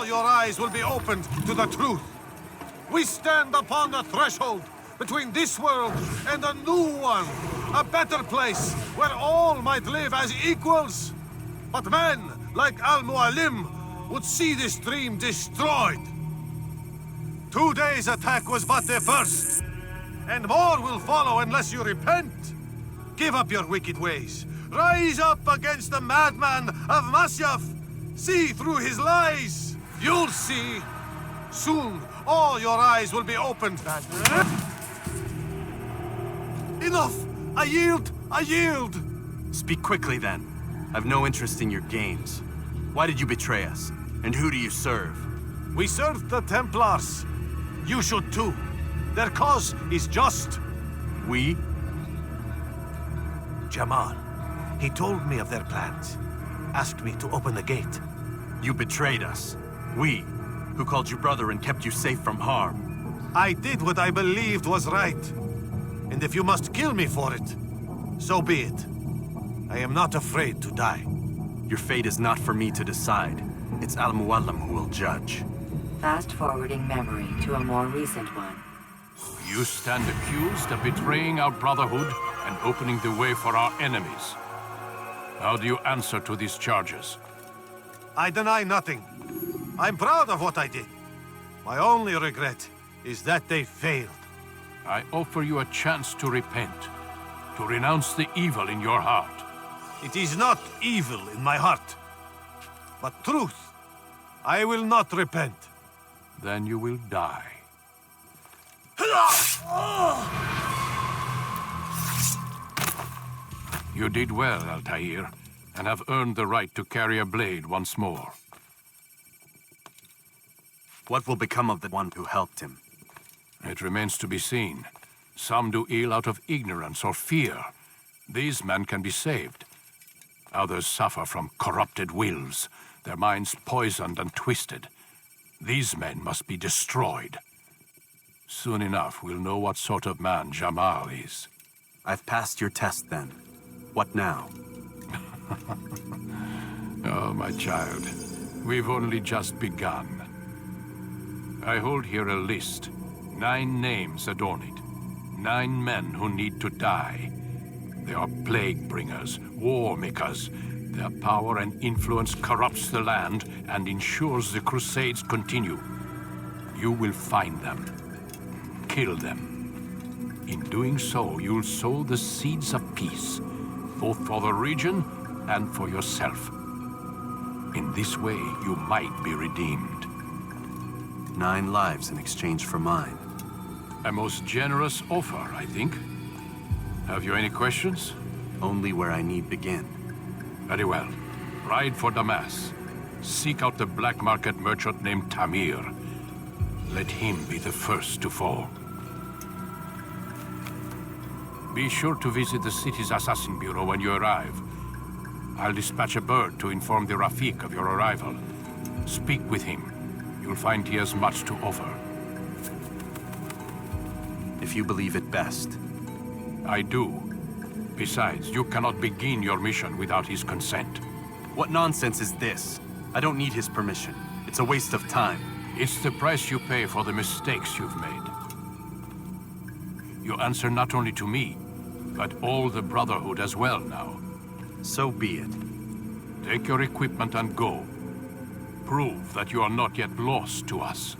all your eyes will be opened to the truth. We stand upon the threshold between this world and a new one, a better place where all might live as equals. But men like Al-Mualim would see this dream destroyed. Today's attack was but the first, and more will follow unless you repent. Give up your wicked ways. Rise up against the madman of Masyaf. See through his lies. You'll see. Soon, all your eyes will be opened. Enough! I yield! I yield! Speak quickly, then. I've no interest in your games. Why did you betray us? And who do you serve? We serve the Templars. You should too. Their cause is just. We? Jamal. He told me of their plans. Asked me to open the gate. You betrayed us. We, who called you brother and kept you safe from harm. I did what I believed was right. And if you must kill me for it, so be it. I am not afraid to die. Your fate is not for me to decide. It's Al-Mualim who will judge. Fast-forwarding memory to a more recent one. You stand accused of betraying our Brotherhood and opening the way for our enemies. How do you answer to these charges? I deny nothing. I'm proud of what I did. My only regret is that they failed. I offer you a chance to repent, to renounce the evil in your heart. It is not evil in my heart, but truth. I will not repent. Then you will die. You did well, Altair, and have earned the right to carry a blade once more. What will become of the one who helped him? It remains to be seen. Some do ill out of ignorance or fear. These men can be saved. Others suffer from corrupted wills, their minds poisoned and twisted. These men must be destroyed. Soon enough, we'll know what sort of man Jamal is. I've passed your test, then. What now? Oh, my child. We've only just begun. I hold here a list. 9 names adorn it. 9 men who need to die. They are plague bringers, war makers. Their power and influence corrupts the land and ensures the Crusades continue. You will find them. Kill them. In doing so, you'll sow the seeds of peace, both for the region and for yourself. In this way, you might be redeemed. 9 lives in exchange for mine. A most generous offer, I think. Have you any questions? Only where I need begin. Very well. Ride for Damas. Seek out the black market merchant named Tamir. Let him be the first to fall. Be sure to visit the city's assassin bureau when you arrive. I'll dispatch a bird to inform the Rafik of your arrival. Speak with him. You'll find he has much to offer. If you believe it best. I do. Besides, you cannot begin your mission without his consent. What nonsense is this? I don't need his permission. It's a waste of time. It's the price you pay for the mistakes you've made. You answer not only to me, but all the Brotherhood as well now. So be it. Take your equipment and go. Prove that you are not yet lost to us.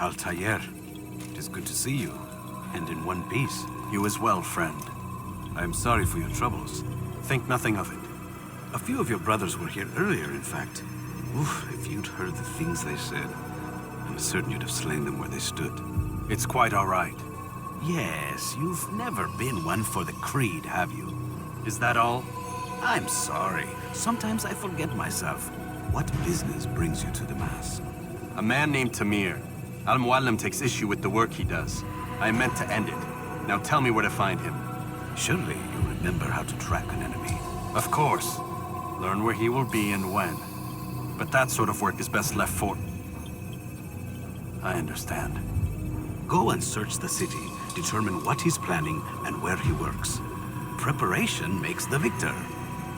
Altair, it is good to see you, and in one piece. You as well, friend. I am sorry for your troubles. Think nothing of it. A few of your brothers were here earlier, in fact. Oof, if you'd heard the things they said, I'm certain you'd have slain them where they stood. It's quite all right. Yes, you've never been one for the creed, have you? Is that all? I'm sorry. Sometimes I forget myself. What business brings you to the Mass? A man named Tamir. Al-Muallim takes issue with the work he does. I meant to end it. Now tell me where to find him. Surely you remember how to track an enemy. Of course. Learn where he will be and when. But that sort of work is best left for... I understand. Go and search the city. Determine what he's planning and where he works. Preparation makes the victor.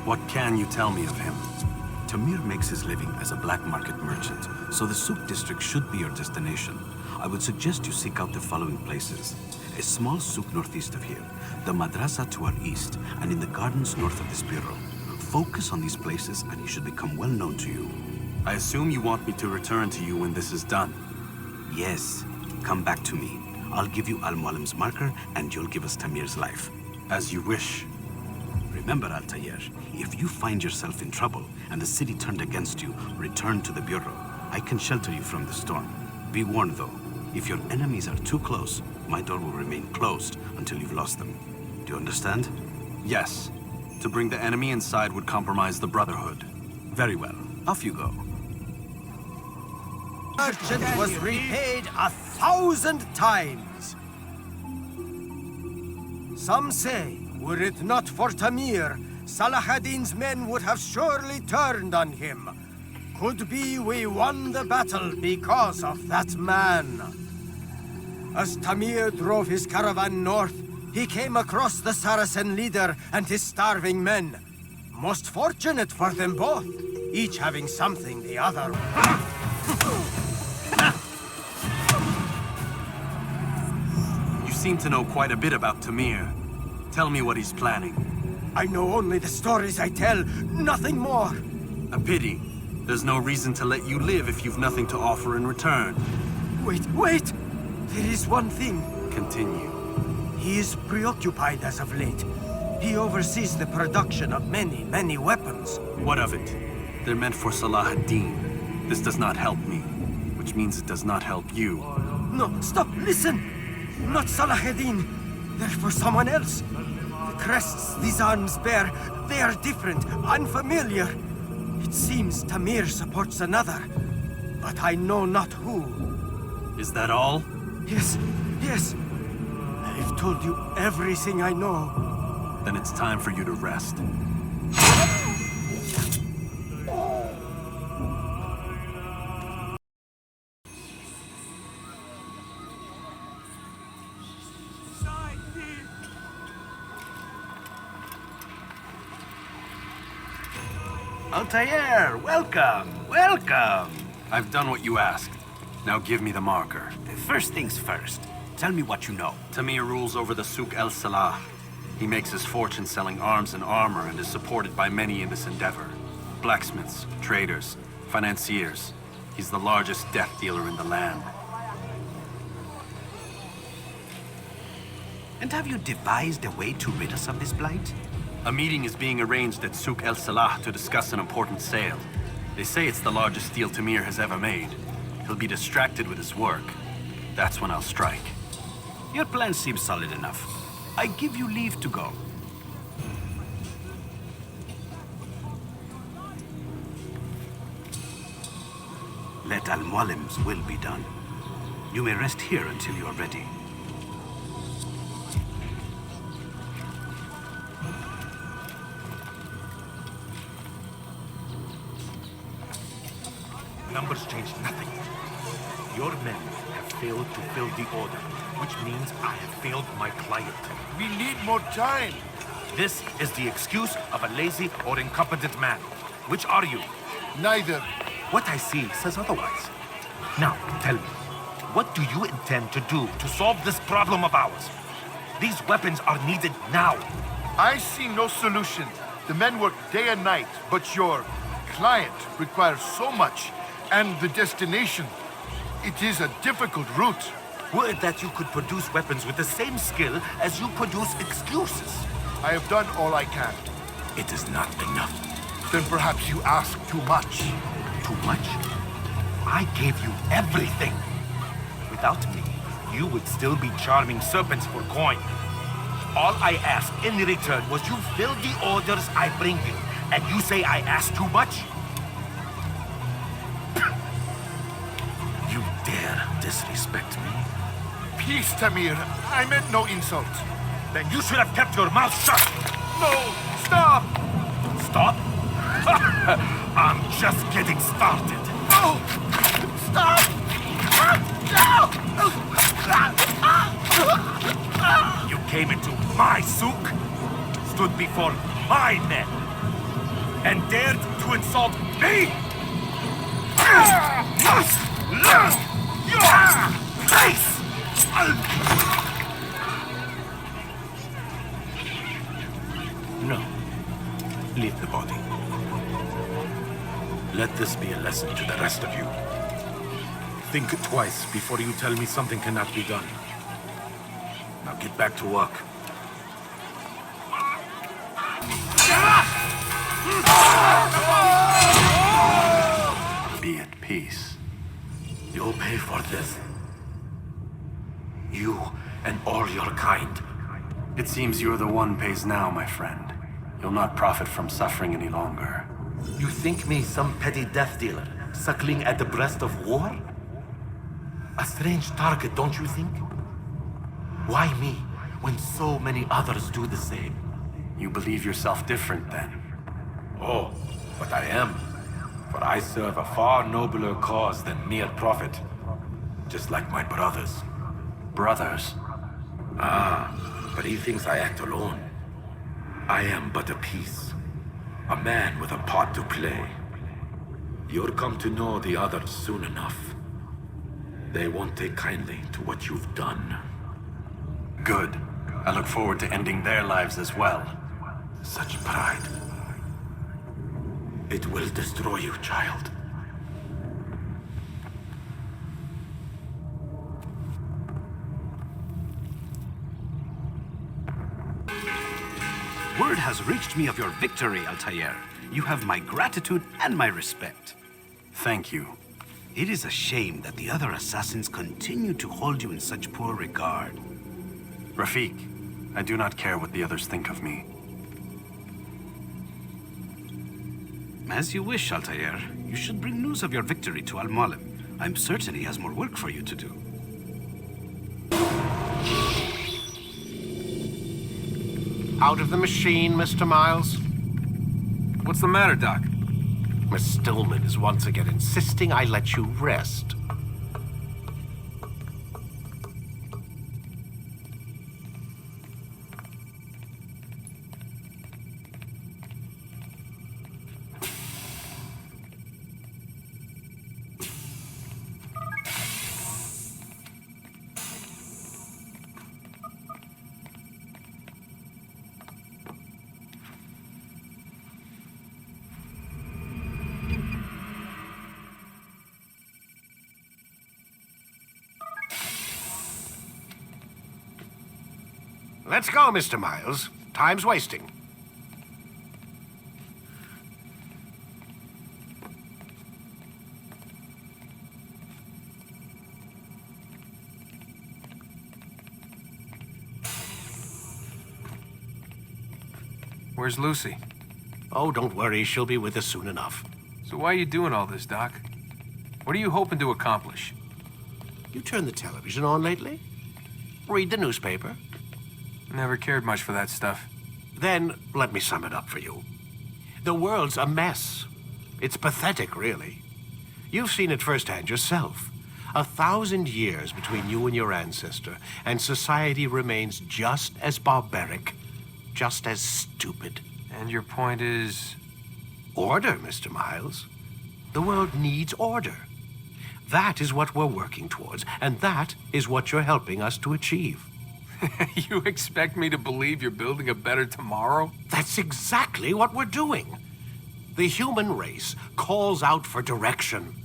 What can you tell me of him? Tamir makes his living as a black market merchant, so the souk district should be your destination. I would suggest you seek out the following places. A small souk northeast of here, the madrasa to our east, and in the gardens north of this bureau. Focus on these places and he should become well known to you. I assume you want me to return to you when this is done. Yes. Come back to me. I'll give you Al-Mualim's marker and you'll give us Tamir's life. As you wish. Remember, Altair, if you find yourself in trouble and the city turned against you, return to the bureau. I can shelter you from the storm. Be warned, though. If your enemies are too close, my door will remain closed until you've lost them. Do you understand? Yes. To bring the enemy inside would compromise the Brotherhood. Very well. Off you go. Merchant was repaid 1,000 times. Some say, were it not for Tamir, Salah ad-Din's men would have surely turned on him. Could be we won the battle because of that man. As Tamir drove his caravan north, he came across the Saracen leader and his starving men. Most fortunate for them both, each having something the other. You seem to know quite a bit about Tamir. Tell me what he's planning. I know only the stories I tell, nothing more. A pity. There's no reason to let you live if you've nothing to offer in return. Wait! There is one thing. Continue. He is preoccupied as of late. He oversees the production of many weapons. What of it? They're meant for Salah ad-Din. This does not help me, which means it does not help you. No, stop, listen! Not Salah ad-Din. They're for someone else. The crests these arms bear, they are different, unfamiliar. It seems Tamir supports another, but I know not who. Is that all? Yes. I've told you everything I know. Then it's time for you to rest. Altair, welcome! I've done what you asked. Now give me the marker. First things first, tell me what you know. Tamir rules over the Souk El Salah. He makes his fortune selling arms and armor and is supported by many in this endeavor. Blacksmiths, traders, financiers. He's the largest death dealer in the land. And have you devised a way to rid us of this blight? A meeting is being arranged at Souk El Salah to discuss an important sale. They say it's the largest deal Tamir has ever made. He'll be distracted with his work. That's when I'll strike. Your plan seems solid enough. I give you leave to go. Let Al-Mualim's will be done. You may rest here until you are ready. Numbers change nothing. Your men have failed to fill the order, which means I have failed my client. We need more time. This is the excuse of a lazy or incompetent man. Which are you? Neither. What I see says otherwise. Now, tell me, what do you intend to do to solve this problem of ours? These weapons are needed now. I see no solution. The men work day and night, but your client requires so much, and the destination. It is a difficult route. Would that you could produce weapons with the same skill as you produce excuses. I have done all I can. It is not enough. Then perhaps you ask too much. Too much? I gave you everything. Without me, you would still be charming serpents for coin. All I ask in return was you fill the orders I bring you, and you say I ask too much? You dare disrespect me? Peace, Tamir. I meant no insult. Then you should have kept your mouth shut! No! Stop! Stop? I'm just getting started. No! Stop! You came into my souk, stood before my men, and dared to insult me? You must learn your place! No. Leave the body. Let this be a lesson to the rest of you. Think twice before you tell me something cannot be done. Now get back to work. Be at peace. You'll pay for this. You and all your kind. It seems you're the one pays now, my friend. You'll not profit from suffering any longer. You think me some petty death dealer, suckling at the breast of war? A strange target, don't you think? Why me, when so many others do the same? You believe yourself different, then? Oh, but I am. For I serve a far nobler cause than mere profit. Just like my brothers. Brothers? But he thinks I act alone. I am but a piece. A man with a part to play. You'll come to know the others soon enough. They won't take kindly to what you've done. Good. I look forward to ending their lives as well. Such pride. It will destroy you, child. Word has reached me of your victory, Altair. You have my gratitude and my respect. Thank you. It is a shame that the other assassins continue to hold you in such poor regard. Rafik, I do not care what the others think of me. As you wish, Altair. You should bring news of your victory to Al-Malim. I'm certain he has more work for you to do. Out of the machine, Mr. Miles? What's the matter, Doc? Miss Stillman is once again insisting I let you rest. Let's go, Mr. Miles. Time's wasting. Where's Lucy? Oh, don't worry. She'll be with us soon enough. So why are you doing all this, Doc? What are you hoping to accomplish? You turned the television on lately? Read the newspaper? Never cared much for that stuff. Then, let me sum it up for you. The world's a mess. It's pathetic, really. You've seen it firsthand yourself. 1,000 years between you and your ancestor, and society remains just as barbaric, just as stupid. And your point is? Order, Mr. Miles. The world needs order. That is what we're working towards, and that is what you're helping us to achieve. You expect me to believe you're building a better tomorrow? That's exactly what we're doing. The human race calls out for direction.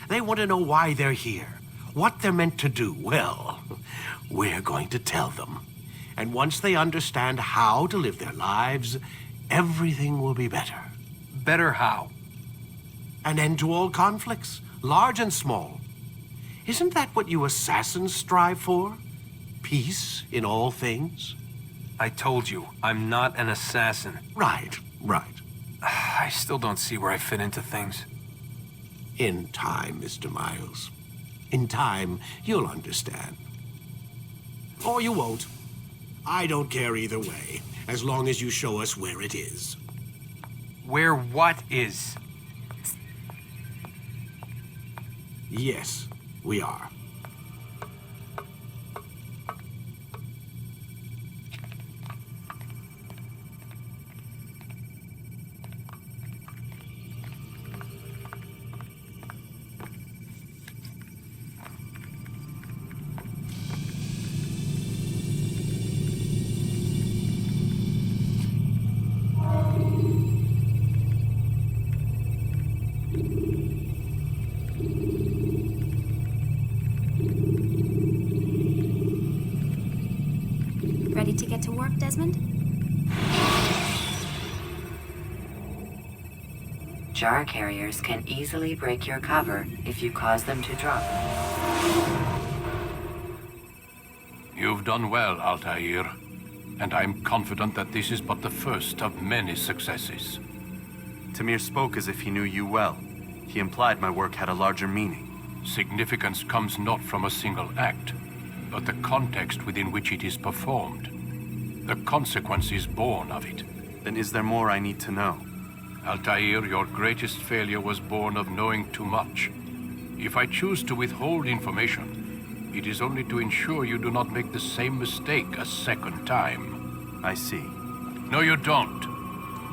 They want to know why they're here, what they're meant to do, well, we're going to tell them. And once they understand how to live their lives, everything will be better. Better how? An end to all conflicts, large and small. Isn't that what you assassins strive for? Peace in all things? I told you, I'm not an assassin. Right. I still don't see where I fit into things. In time, Mr. Miles. In time, you'll understand. Or you won't. I don't care either way, as long as you show us where it is. Where what is? Yes, we are. Ready to get to work, Desmond? Jar carriers can easily break your cover if you cause them to drop. You've done well, Altair. And I'm confident that this is but the first of many successes. Tamir spoke as if he knew you well. He implied my work had a larger meaning. Significance comes not from a single act, but the context within which it is performed. The consequences born of it. Then is there more I need to know? Altair, your greatest failure was born of knowing too much. If I choose to withhold information, it is only to ensure you do not make the same mistake a second time. I see. No, you don't.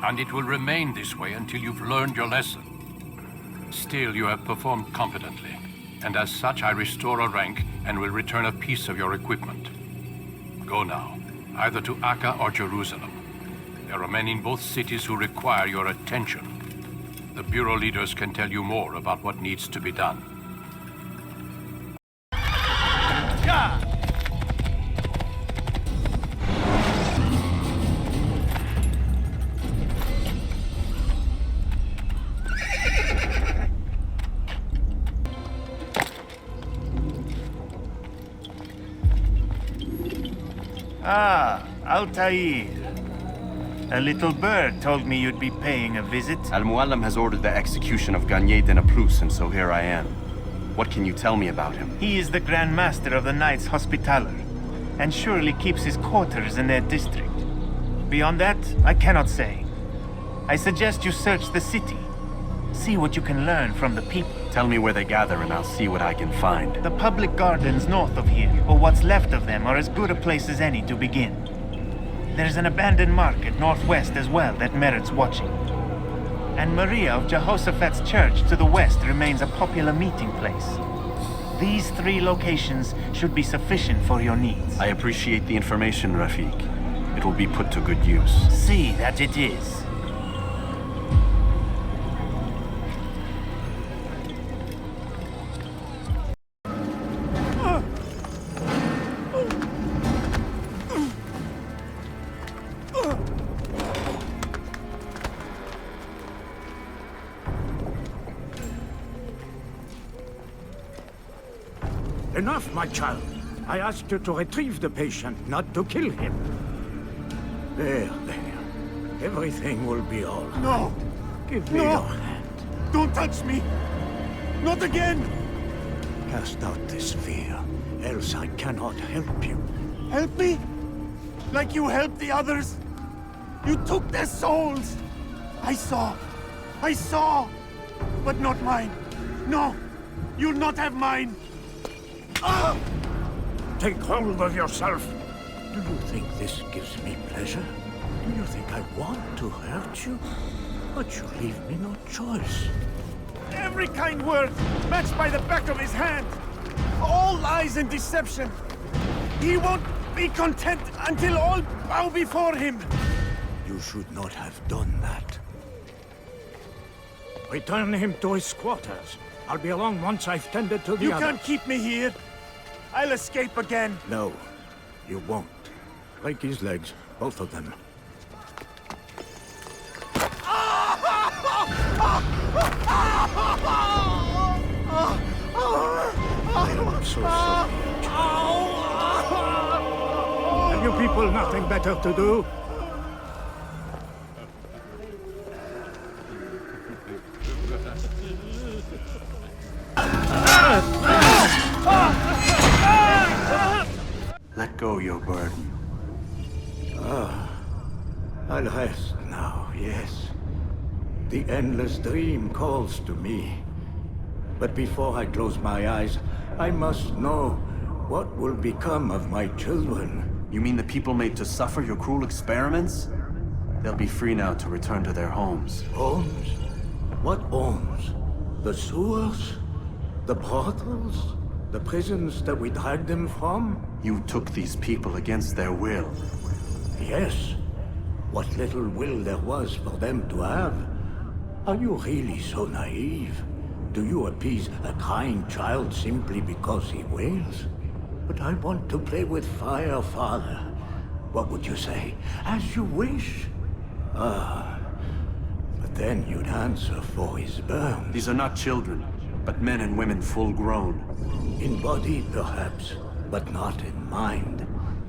And it will remain this way until you've learned your lesson. Still, you have performed competently, and as such I restore a rank and will return a piece of your equipment. Go now, either to Akka or Jerusalem. There are men in both cities who require your attention. The Bureau leaders can tell you more about what needs to be done. Ah, Altair. A little bird told me you'd be paying a visit. Al-Muallim has ordered the execution of Garnier de Naplouse, and so here I am. What can you tell me about him? He is the Grand Master of the Knights Hospitaller, and surely keeps his quarters in their district. Beyond that, I cannot say. I suggest you search the city. See what you can learn from the people. Tell me where they gather and I'll see what I can find. The public gardens north of here, or what's left of them, are as good a place as any to begin. There's an abandoned market northwest as well that merits watching. And Maria of Jehoshaphat's church to the west remains a popular meeting place. These three locations should be sufficient for your needs. I appreciate the information, Rafiq. It will be put to good use. See that it is. Enough, my child. I asked you to retrieve the patient, not to kill him. There. Everything will be all right. No! Give me your hand. Don't touch me! Not again! Cast out this fear, else I cannot help you. Help me? Like you helped the others? You took their souls! I saw! But not mine! No! You'll not have mine! Ah! Take hold of yourself. Do you think this gives me pleasure? Do you think I want to hurt you? But you leave me no choice. Every kind word matched by the back of his hand. All lies and deception. He won't be content until all bow before him. You should not have done that. Return him to his quarters. I'll be along once I've tended to the You other. can't keep me here. I'll escape again. No, you won't. Break his legs, both of them. I'm so sorry. Have you people nothing better to do? Let go your burden. I'll rest now, yes. The endless dream calls to me. But before I close my eyes, I must know what will become of my children. You mean the people made to suffer your cruel experiments? They'll be free now to return to their homes. Homes? What homes? The sewers? The brothels? The prisons that we dragged them from? You took these people against their will. Yes. What little will there was for them to have. Are you really so naive? Do you appease a crying child simply because he wails? But I want to play with fire, Father. What would you say? As you wish. But then you'd answer for his burn. These are not children, but men and women full grown. In body, perhaps, but not in mind.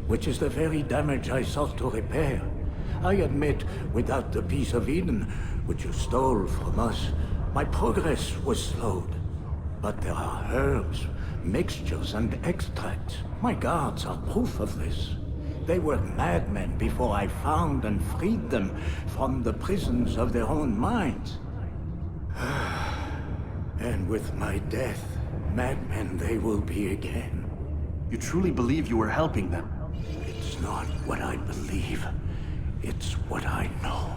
Which is the very damage I sought to repair. I admit, without the piece of Eden, which you stole from us, my progress was slowed. But there are herbs, mixtures, and extracts. My guards are proof of this. They were madmen before I found and freed them from the prisons of their own minds. And with my death, madmen they will be again. You truly believe you were helping them? It's not what I believe. It's what I know.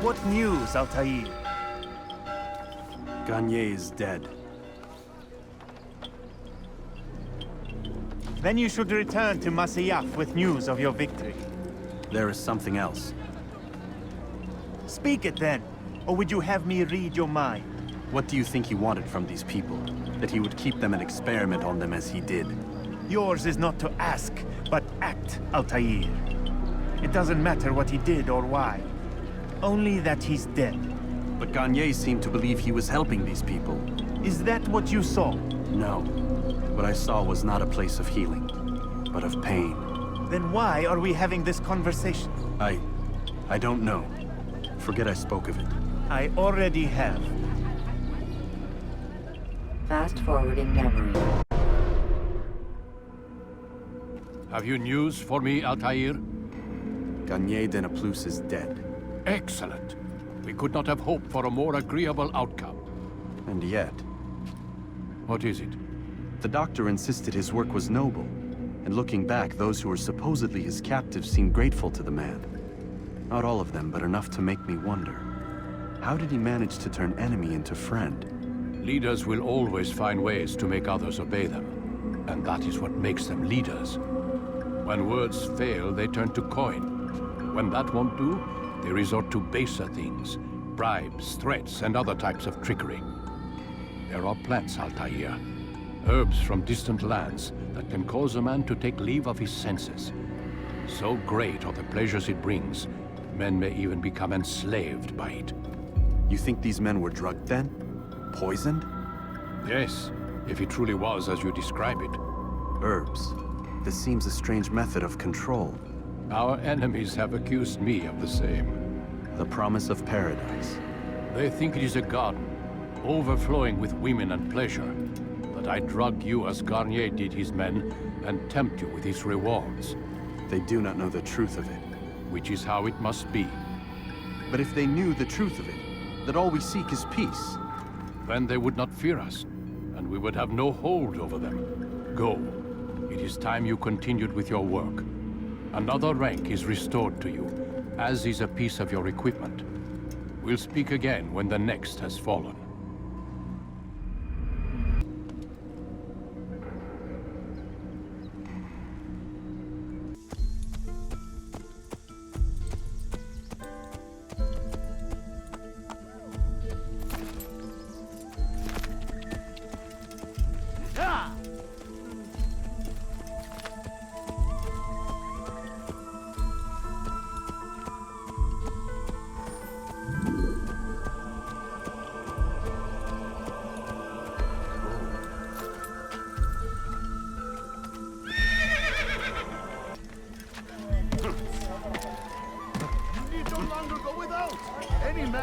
What news, Altair? Garnier is dead. Then you should return to Masyaf with news of your victory. There is something else. Speak it then, or would you have me read your mind? What do you think he wanted from these people? That he would keep them and experiment on them as he did? Yours is not to ask, but act, Altair. It doesn't matter what he did or why. Only that he's dead. But Garnier seemed to believe he was helping these people. Is that what you saw? No. What I saw was not a place of healing, but of pain. Then why are we having this conversation? I don't know. Forget I spoke of it. I already have. Fast-forwarding memory. Have you news for me, Altair? Garnier de Naplouse is dead. Excellent. We could not have hoped for a more agreeable outcome. And yet... What is it? The doctor insisted his work was noble. And looking back, those who were supposedly his captives seemed grateful to the man. Not all of them, but enough to make me wonder. How did he manage to turn enemy into friend? Leaders will always find ways to make others obey them. And that is what makes them leaders. When words fail, they turn to coin. When that won't do, they resort to baser things. Bribes, threats, and other types of trickery. There are plants, Altair. Herbs from distant lands that can cause a man to take leave of his senses. So great are the pleasures it brings, men may even become enslaved by it. You think these men were drugged then? Poisoned? Yes, if it truly was as you describe it. Herbs. This seems a strange method of control. Our enemies have accused me of the same. The promise of paradise. They think it is a garden, overflowing with women and pleasure. That I drug you as Garnier did his men, and tempt you with his rewards. They do not know the truth of it. Which is how it must be. But if they knew the truth of it, that all we seek is peace, then they would not fear us, and we would have no hold over them. Go. It is time you continued with your work. Another rank is restored to you, as is a piece of your equipment. We'll speak again when the next has fallen.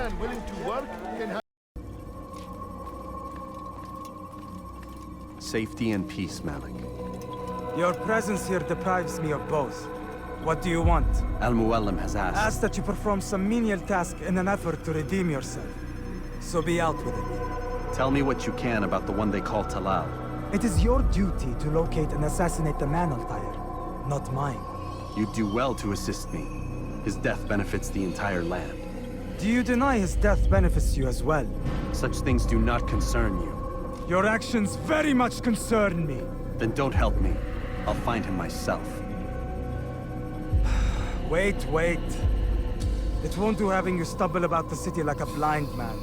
man willing to work can have... Safety and peace, Malik. Your presence here deprives me of both. What do you want? Al-Muallim has asked... Asked that you perform some menial task in an effort to redeem yourself. So be out with it. Tell me what you can about the one they call Talal. It is your duty to locate and assassinate the man, Altair, not mine. You'd do well to assist me. His death benefits the entire land. Do you deny his death benefits you as well? Such things do not concern you. Your actions very much concern me. Then don't help me. I'll find him myself. Wait. It won't do having you stumble about the city like a blind man.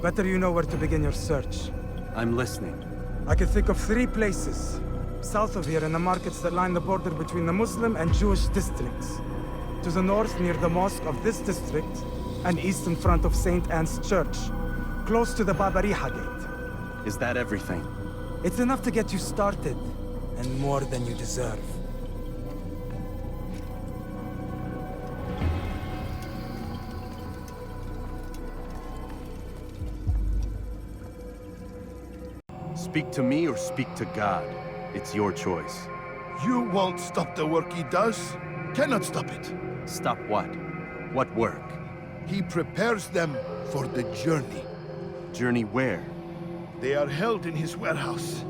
Better you know where to begin your search. I'm listening. I can think of 3 places. South of here in the markets that line the border between the Muslim and Jewish districts. To the north near the mosque of this district, and east in front of St. Anne's Church, close to the Babariha Gate. Is that everything? It's enough to get you started, and more than you deserve. Speak to me or speak to God. It's your choice. You won't stop the work he does. Cannot stop it. Stop what? What work? He prepares them for the journey. Journey where? They are held in his warehouse.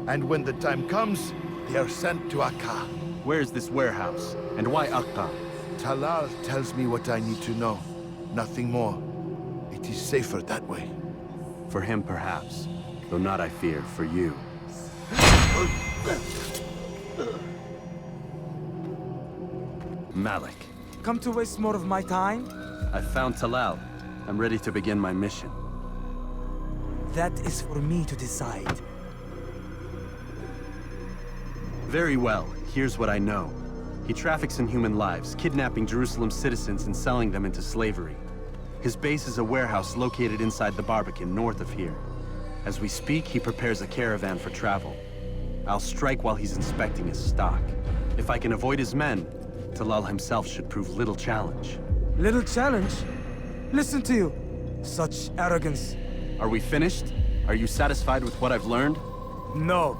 And when the time comes, they are sent to Akka. Where's this warehouse? And why Akka? Talal tells me what I need to know. Nothing more. It is safer that way. For him, perhaps. Though not, I fear, for you. Malik. Come to waste more of my time? I've found Talal. I'm ready to begin my mission. That is for me to decide. Very well. Here's what I know. He traffics in human lives, kidnapping Jerusalem citizens and selling them into slavery. His base is a warehouse located inside the Barbican, north of here. As we speak, he prepares a caravan for travel. I'll strike while he's inspecting his stock. If I can avoid his men, Talal himself should prove little challenge. Little challenge? Listen to you. Such arrogance. Are we finished? Are you satisfied with what I've learned? No.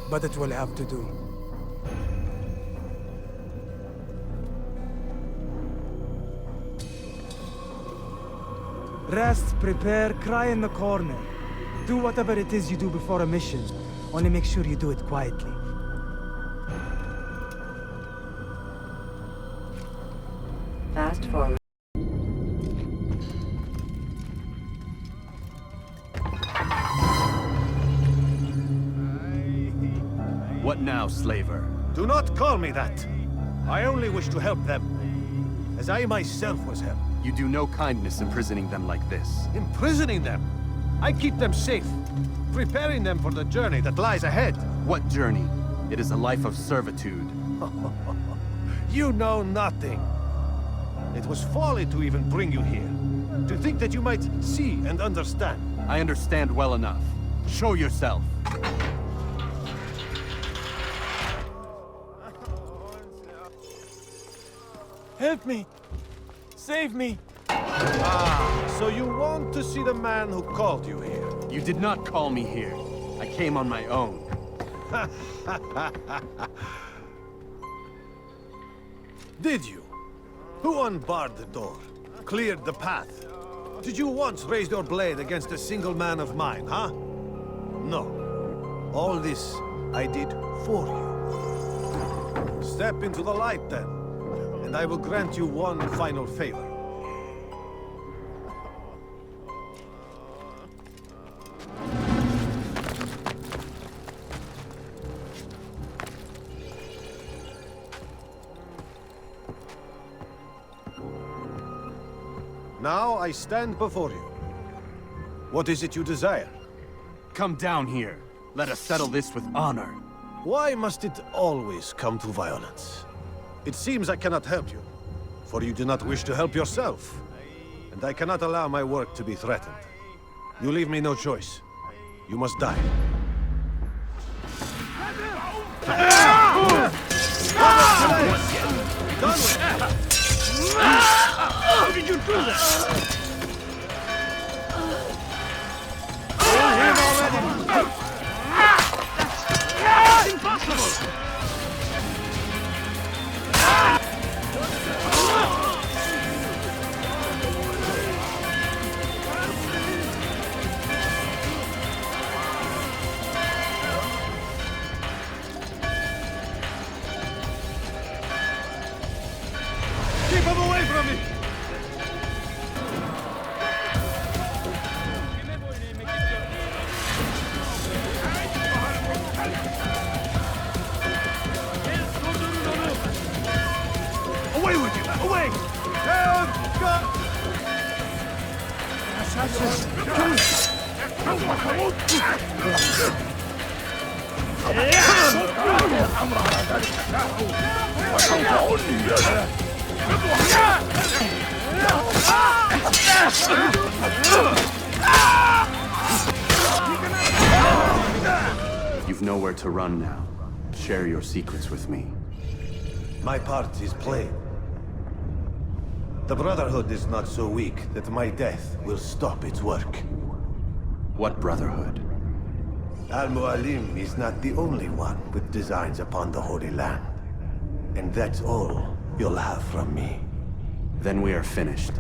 But it will have to do. Rest, prepare, cry in the corner. Do whatever it is you do before a mission. Only make sure you do it quietly. Fast forward. What now, slaver? Do not call me that. I only wish to help them, as I myself was helped. You do no kindness imprisoning them like this. Imprisoning them? I keep them safe, preparing them for the journey that lies ahead. What journey? It is a life of servitude. You know nothing. It was folly to even bring you here. To think that you might see and understand. I understand well enough. Show yourself. Help me! Save me! Ah, so you want to see the man who called you here? You did not call me here. I came on my own. Did you? Who unbarred the door? Cleared the path? Did you once raise your blade against a single man of mine, huh? No. All this I did for you. Step into the light, then, and I will grant you one final favor. Now I stand before you. What is it you desire? Come down here. Let us settle this with honor. Why must it always come to violence? It seems I cannot help you, for you do not wish to help yourself. And I cannot allow my work to be threatened. You leave me no choice. You must die. Done with. How did you do that? That's impossible! Keep him away from me! Away with you! Away! You've nowhere to run now. Share your secrets with me. My part is plain. The Brotherhood is not so weak that my death will stop its work. What Brotherhood? Al-Mualim is not the only one with designs upon the Holy Land. And that's all you'll have from me. Then we are finished.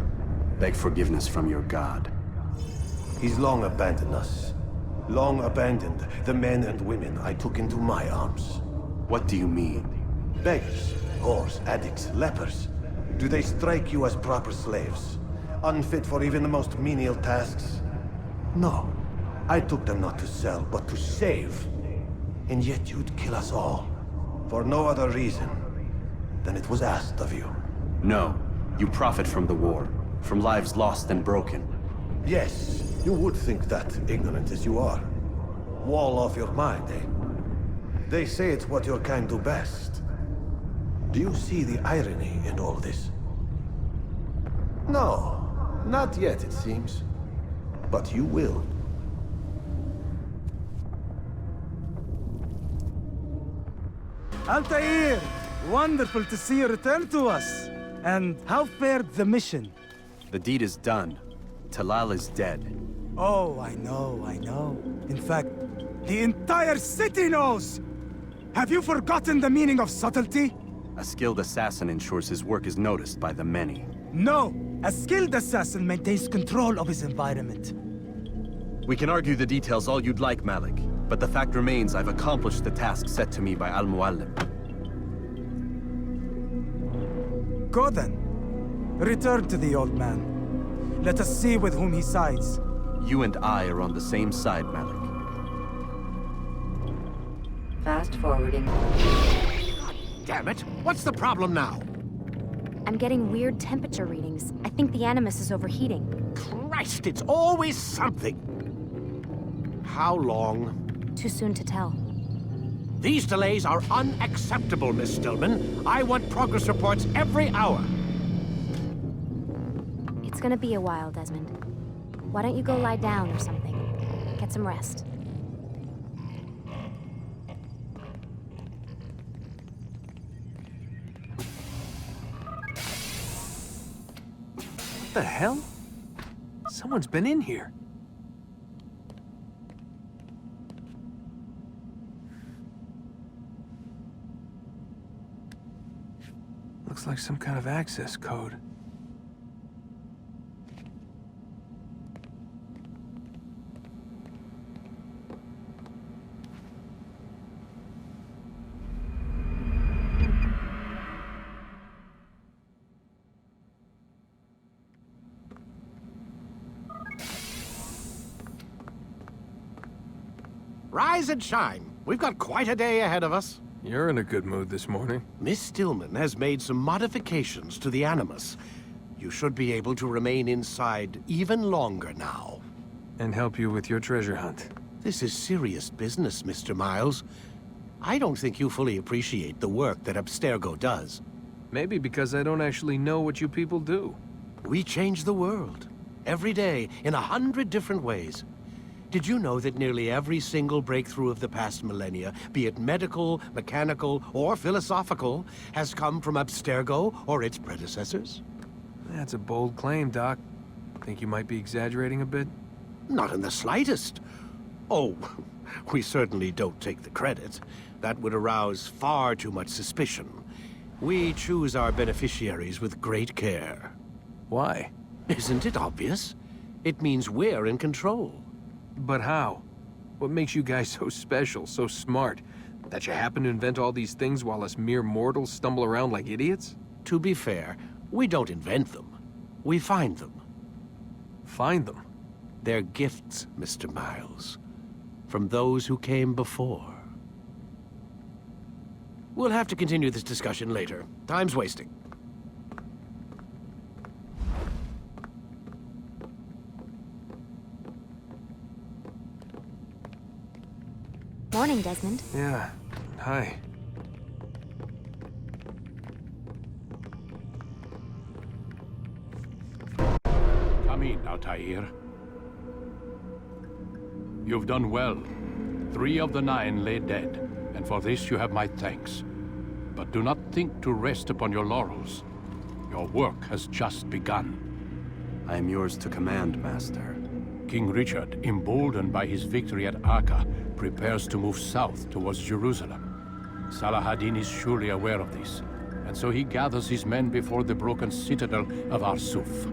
Beg forgiveness from your god. He's long abandoned us. Long abandoned the men and women I took into my arms. What do you mean? Beggars, whores, addicts, lepers. Do they strike you as proper slaves? Unfit for even the most menial tasks? No. I took them not to sell, but to save. And yet you'd kill us all. For no other reason than it was asked of you. No. You profit from the war. From lives lost and broken. Yes, you would think that, ignorant as you are. Wall off your mind, eh? They say it's what your kind do best. Do you see the irony in all this? No, not yet, it seems. But you will. Altair! Wonderful to see you return to us. And how fared the mission? The deed is done. Talal is dead. Oh, I know, I know. In fact, the entire city knows! Have you forgotten the meaning of subtlety? A skilled assassin ensures his work is noticed by the many. No! A skilled assassin maintains control of his environment. We can argue the details all you'd like, Malik. But the fact remains I've accomplished the task set to me by Al-Mualim. Go then. Return to the old man. Let us see with whom he sides. You and I are on the same side, Malik. Fast forwarding. Damn it! What's the problem now? I'm getting weird temperature readings. I think the Animus is overheating. Christ, it's always something! How long? Too soon to tell. These delays are unacceptable, Miss Stillman. I want progress reports every hour. It's gonna be a while, Desmond. Why don't you go lie down or something? Get some rest. What the hell? Someone's been in here. Looks like some kind of access code. Rise and shine. We've got quite a day ahead of us. You're in a good mood this morning. Miss Stillman has made some modifications to the Animus. You should be able to remain inside even longer now. And help you with your treasure hunt. This is serious business, Mr. Miles. I don't think you fully appreciate the work that Abstergo does. Maybe because I don't actually know what you people do. We change the world. Every day, in 100 different ways. Did you know that nearly every single breakthrough of the past millennia, be it medical, mechanical, or philosophical, has come from Abstergo or its predecessors? That's a bold claim, Doc. Think you might be exaggerating a bit? Not in the slightest. Oh, we certainly don't take the credit. That would arouse far too much suspicion. We choose our beneficiaries with great care. Why? Isn't it obvious? It means we're in control. But how? What makes you guys so special, so smart? That you happen to invent all these things while us mere mortals stumble around like idiots? To be fair, we don't invent them. We find them. Find them? They're gifts, Mr. Miles. From those who came before. We'll have to continue this discussion later. Time's wasting. Morning, Desmond. Yeah. Hi. Come in, Altair. You've done well. 3 of the 9 lay dead, and for this you have my thanks. But do not think to rest upon your laurels. Your work has just begun. I am yours to command, Master. King Richard, emboldened by his victory at Acre, prepares to move south towards Jerusalem. Salah-ad-Din is surely aware of this, and so he gathers his men before the broken citadel of Arsuf.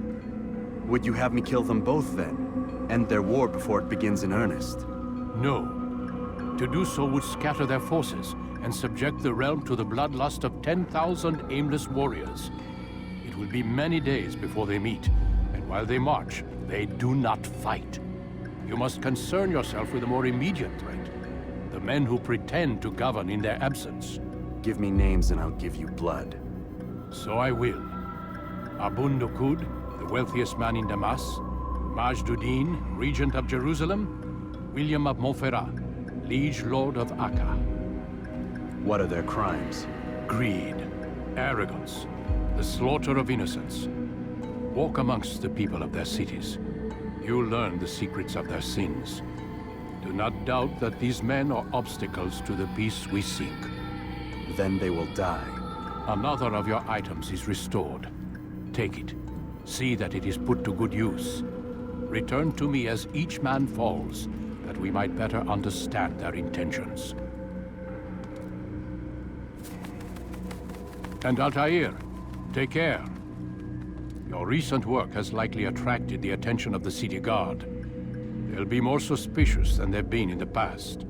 Would you have me kill them both, then? End their war before it begins in earnest? No. To do so would scatter their forces and subject the realm to the bloodlust of 10,000 aimless warriors. It will be many days before they meet, and while they march, they do not fight. You must concern yourself with a more immediate threat. The men who pretend to govern in their absence. Give me names and I'll give you blood. So I will. Abun Nukud, the wealthiest man in Damas. Majduddin, regent of Jerusalem. William of Montferrat, liege lord of Acre. What are their crimes? Greed, arrogance, the slaughter of innocents. Walk amongst the people of their cities. You'll learn the secrets of their sins. Do not doubt that these men are obstacles to the peace we seek. Then they will die. Another of your items is restored. Take it. See that it is put to good use. Return to me as each man falls, that we might better understand their intentions. And Altair, take care. Your recent work has likely attracted the attention of the city guard. They'll be more suspicious than they've been in the past.